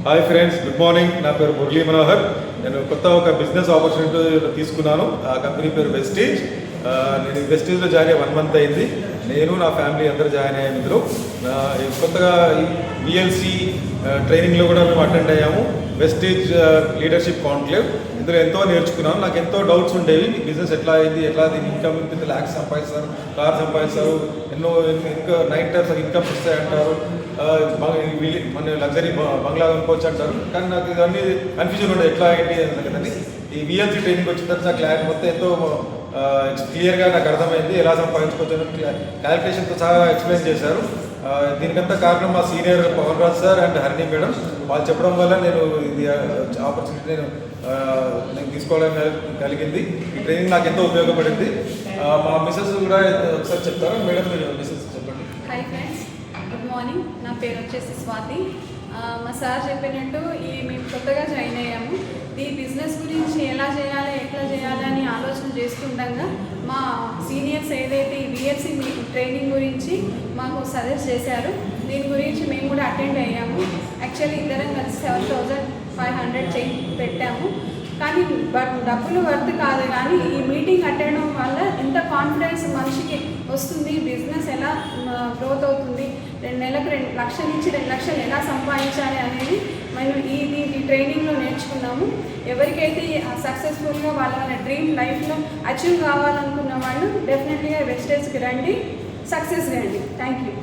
Hi friends, good morning. నా పేరు మురళీ మనోహర్. నేను కొత్త ఒక బిజినెస్ ఆపర్చునిటీ తీసుకున్నాను. ఆ కంపెనీ పేరు వెస్టీజ్. నేను వెస్టీజ్లో జాయిన్ అయ్యి 1 మంత్ అయింది. నేను నా ఫ్యామిలీ అందరూ జాయిన్ అయ్యాము ఇందులో. కొత్తగా విఎల్సి ట్రైనింగ్లో కూడా మేము అటెండ్ అయ్యాము. Vestige leadership conclave. ఇందులో ఎంతో నేర్చుకున్నాను. నాకు ఎంతో డౌట్స్ ఉండేవి. బిజినెస్ ఎట్లా అయింది, ఎట్లా దీని ఇన్కమ్ ఇంత ల్యాక్స్ సంపాదిస్తారు, కార్ సంపాదిస్తారు, ఇంకా 9 టైప్స్ ఆఫ్ ఇన్కమ్స్ వస్తాయంటారు, మన లగ్జరీ బంగ్లా కొనుక్కోవచ్చు అంటారు. కానీ నాకు ఇవన్నీ కన్ఫ్యూజన్ ఉండేది, ఎట్లా ఏంటి కదండి. ఈ విఎల్సి ట్రైనింగ్ వచ్చిన తర్వాత నాకు క్లారిటీ మొత్తం ఎంతో క్లియర్గా నాకు అర్థమైంది. ఎలా సంపాదించుకోవచ్చు క్యాలిక్యులేషన్తో సహా ఎక్స్ప్లెయిన్ చేశారు. దీనికంతా కారణం మా senior Pawan Raj sir and Harini madam. వాళ్ళు చెప్పడం వల్ల నేను ఇది ఆపర్చునిటీ నేను తీసుకోవడం కలిగింది. ఈ ట్రైనింగ్ నాకు ఎంతో ఉపయోగపడింది. మా మిసెస్ కూడా ఒకసారి చెప్తారా మేడం? మీరు మిసెస్ చెప్పండి. Hi friends, good morning. నా పేరు వచ్చేసి స్వాతి. మా సార్ చెప్పినట్టు మేము కొత్తగా జాయిన్ అయ్యాము. ఈ బిజినెస్ గురించి ఎలా చేయాలి, ఎట్లా చేయాలి అని ఆలోచన చేస్తుండగా మా సీనియర్స్ ఏదైతే ఈ విఎల్సి ట్రైనింగ్ గురించి మాకు సజెస్ట్ చేశారు. దీని గురించి మేము కూడా అటెండ్ అయ్యాము. యాక్చువల్లీ ఇద్దరం కలిసి 7,500 పెట్టాము. కానీ డబ్బులు వర్త్ కాదు, కానీ ఈ మీటింగ్ అటెండ్ అవ్వడం వల్ల ఎంత కాన్ఫిడెన్స్ మనిషికి వస్తుంది, బిజినెస్ ఎలా గ్రోత్ అవుతుంది, 2 నెలలకు 2 లక్షల నుంచి 2 లక్షలు ఎలా సంపాదించాలి అనేది మనం ఈ ట్రైనింగ్లో నేర్చుకున్నాము. ఎవరికైతే సక్సెస్ఫుల్గా వాళ్ళ డ్రీమ్ లైఫ్లో అచీవ్ కావాలనుకున్న వాళ్ళు డెఫినెట్లీగా వెస్టేజ్కి రండి, సక్సెస్ రండి. Thank you.